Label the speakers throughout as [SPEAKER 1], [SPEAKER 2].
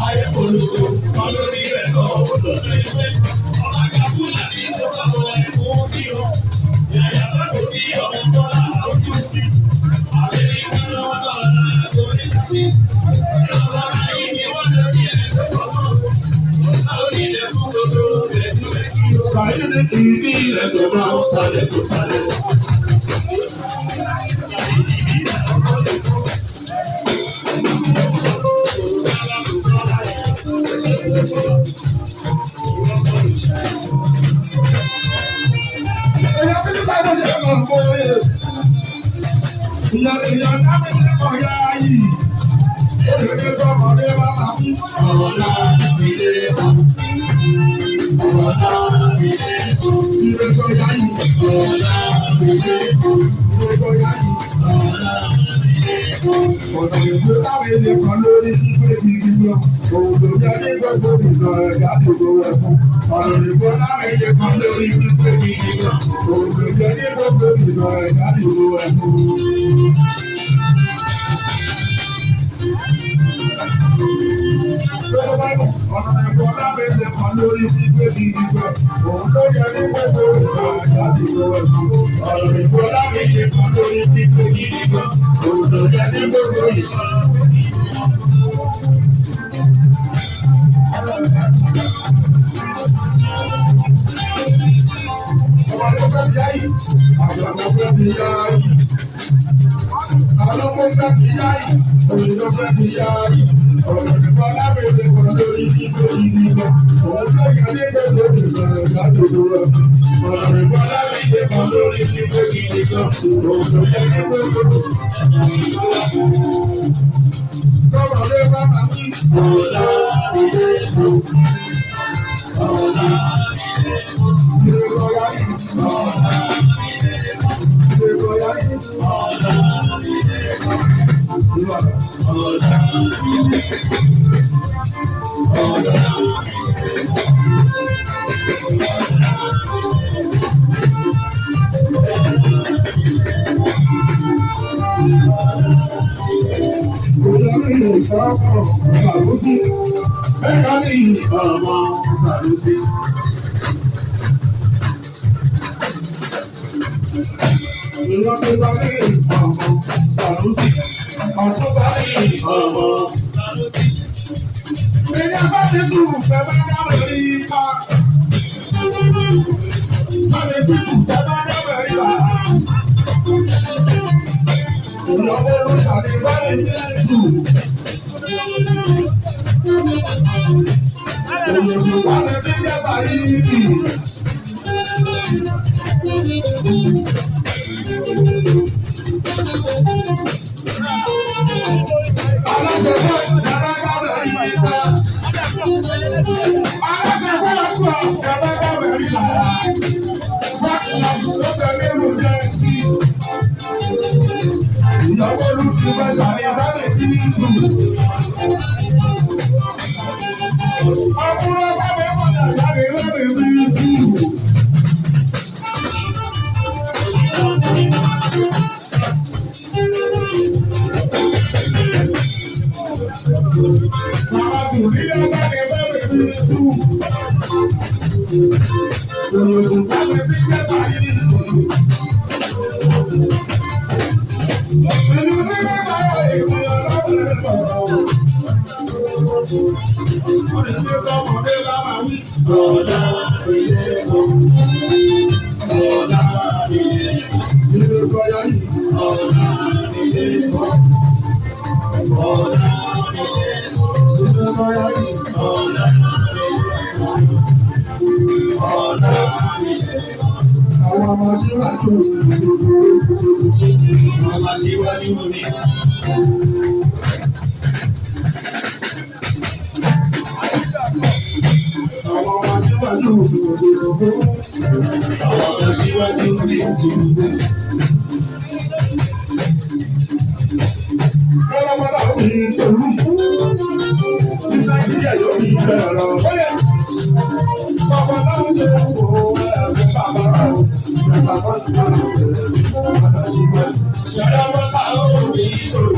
[SPEAKER 1] Ayé polówó, wọn lórí rẹ̀ kọ́ òdòdó ìwé. Ọba Kàbúlà ní ìjọba àwọn ẹ̀kọ́ kí o. Yàyà bá kò kí ọmọ bọ́lá ojú mi. Àbẹ̀rẹ̀ ìwé lọ́wọ́ lọ́la lórí ti. Ìjọba ayé ni wọ́n lórí ẹ̀ tó kọ́. Àwọn ilé fún gbogbo rẹ̀ tó rẹ̀ kí o. Sàyé ní kì í ní ilẹ̀ tó bá ń sálẹ̀ tó sálẹ̀ tó. Ìyá dábìlì kan yá yìí, olùdókòwò ọmọdé bá máa ń ọ̀la ìdílé kan. Ọ̀la ìdílé kan. Sílé tó yá yìí, ọ̀la ìdílé kan. Sílé tó yá yìí, ọ̀la ìdílé kan. Ọ̀nà ìgbé táwọn èdè kan lórí ìgbé gidi lọ. Òun tó jẹ́ ní gbogbo ìlọ ẹ̀dá tó gbowó ẹ̀fọn. Ọ̀nà ìgbé táwọn èdè kan lórí ìgbé gidi lọ. Òun tó jẹ́ ní gbogbo ìlọ ẹ̀dá tó gbowó ẹ̀fọn. Ọ̀nà ẹ̀kọ́ lábẹ́lẹ̀ kan lórí gbígbé gidi gan. Òun ló yẹ ní gbogbo ìgbà àjáde lọ́wọ́ ẹ̀kọ́. Ọ̀nà ẹ̀kọ́ lábẹ́lẹ̀ kan lórí gbígbé gidi gan. Òun ló yẹ ní gbogbo ìgbà. Ọmọdé fẹ́ ti yá yìí, àgbàdo fẹ́ ti yá yìí. Àlọ́kọ́ fẹ́ ti yá yìí, òyìnbó fẹ́ ti yá yìí. Ọ̀nà ìgbà lábẹ́lẹ̀ kan lórí gbígbé gidi gan. Òun ló yẹ ní gbogbo ìgbà àjáde lọ́wọ́ ẹ̀kọ́. Ọ̀nà ìgbà lábẹ́lẹ̀ kan lórí gbígbé gidi gan. Òun ló yẹ ní gbogbo tọ́wọ́lé bá máa ń ọ̀la ilé ìlú. Ọ̀la ilé ìlú. Ilé ìlọ́yà yìí. Ọ̀la ilé ìlú. Ilé ìlọ́yà yìí. Ọ̀la ilé ìlú. Ọ̀la ilé ìlú. Ọ̀la Sàlùsí, ẹ̀ka ní ọmọ Sàlùsí. Ìlọsíwá ní ọmọ Sàlùsí, ọ̀túnbá ní ọmọ Sàlùsí. Èyí bá ti tún fẹ́ bá dábẹ̀ rí ká. Má lè fi tún fẹ́ bá dábẹ̀ rí wá. Ìyàwó ló ṣàlìbáyé ní ẹ̀tù. Òyìnbó wà tí ń yẹ́sà yìí. Aláṣẹ fún ìdárágbára yìí ká. Aláṣẹ fún ìdárágbára yìí lára. Bákan ló tẹ̀lé ìlú jẹ́ sí. Ìyàwó ló ti fẹ́ ṣàlìbáyé ní ẹ̀tù. Ọkùnrin ọba bẹ́ẹ̀ wọ́n dà jáde lórí ìlú ẹ̀tù. Màmá sì rí ọjà ní lórí ìlú ẹ̀tù. Òyìnbó wà tí ń yẹ́sà yìí. Ọ̀la ilé ẹ̀kọ́. Ọ̀la ilé ẹ̀kọ́. Ilé ẹ̀kọ́ yá yìí. Ọ̀la ilé ẹ̀kọ́. Ọ̀la ilé ẹ̀kọ́. Ilé ẹ̀kọ́ yá yìí. Ọ̀la ilé ẹ̀kọ́. Ọ̀la ilé ẹ̀kọ́. Àwọn ọmọ síwájú ìṣòro. Ọmọ síwájú mi. Àwọn ọmọ síwájú ìṣòro. Àwọn ọmọ síwájú ìṣòro. Ọlọ́mọdé àwọn ìṣòro. Tí Nàìjíríà yóò ní ìbẹ̀rẹ̀ lọ. Bàbá náà ń ṣe òwò ẹ̀rọ bàbá rẹ̀. Bàbá náà ń ṣe òwò ẹ̀rọ bàbá rẹ̀. Ṣé ọmọ táwọn ò ní ìṣòro?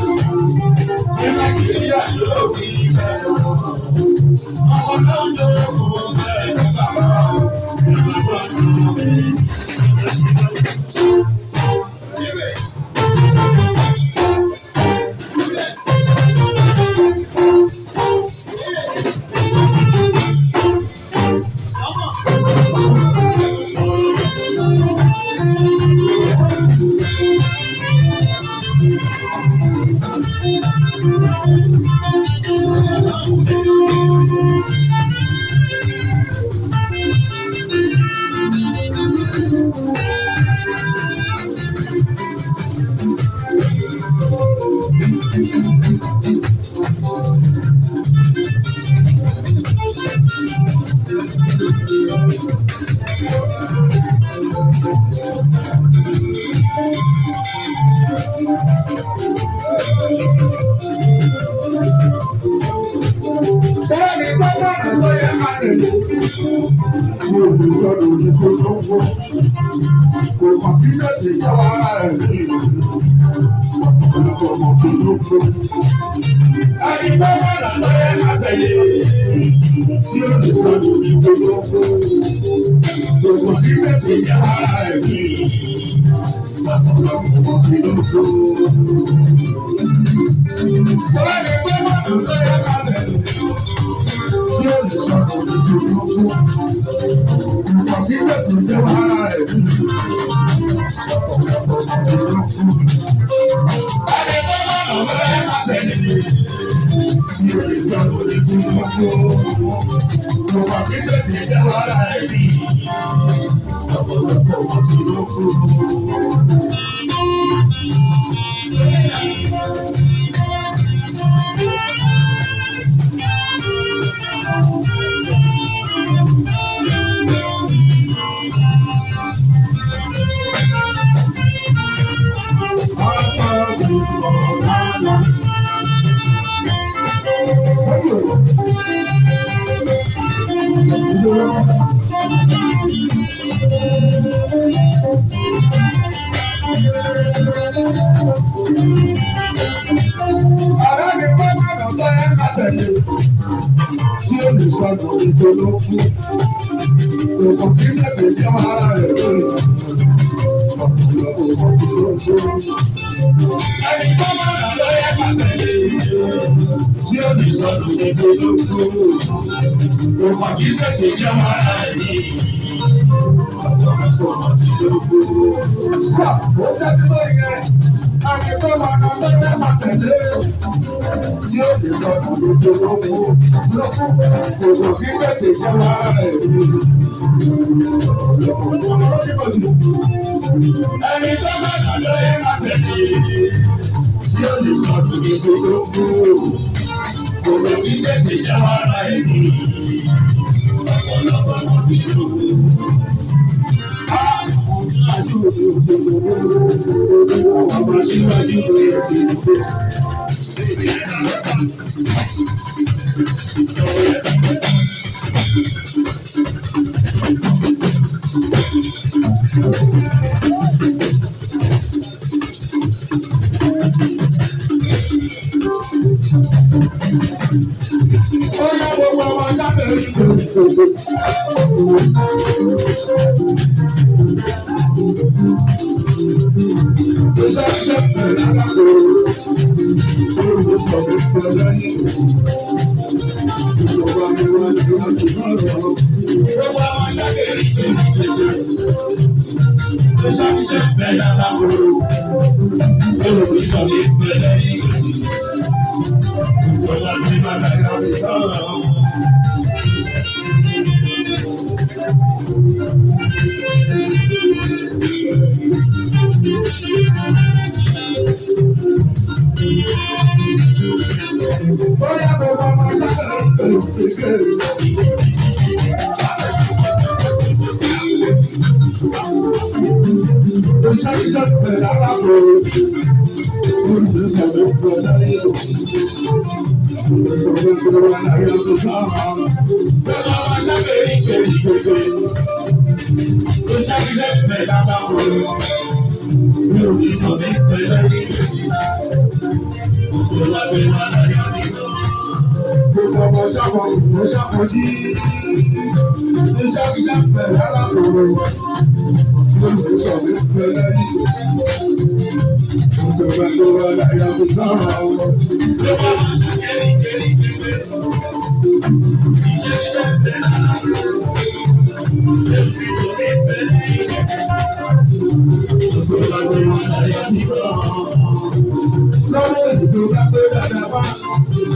[SPEAKER 1] pa.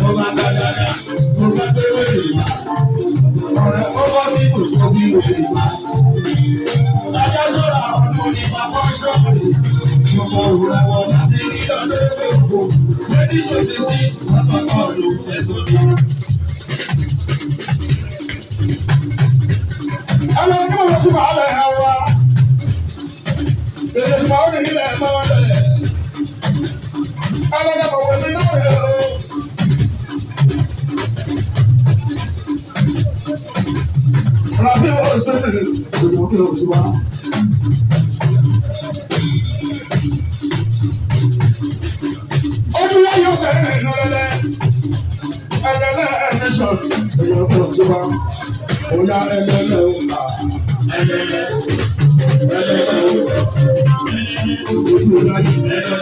[SPEAKER 1] Mo máa gbà dáadáa, mo fẹ́ gbé wèrè wá. Ọ̀rẹ́ ó bọ́ sí ìbùsùn bí wèrè wá. Sájà sọ̀rọ̀ àwọn ọmọ nípa fọ́ṣọ́ọ̀mù. Gbogbo òwúrọ̀ wọn láti rí ọdún gbogbo. 2026 wọ́n sọ kọ́ ọdún ẹ̀sùn mi. Àwọn ọmọ wọn tún máa lẹ̀ ẹ̀ wá. Èdè tí wọ́n rí nílẹ̀ ẹ̀ máa lẹ̀. Àwọn ọmọ wọn ní náà rẹ̀ o. Rabi wọ́n sẹ́yìn ìdòwò kí ló ti wá. Ọdún yá yóò sẹ́yìn ìdòlẹ́lẹ́. Ẹlẹ́lẹ́ ẹ̀mísọ̀ ìdòwò kí ló ti wá. Oya ẹlẹ́lẹ́ o ta. Ẹlẹ́lẹ́ o ta.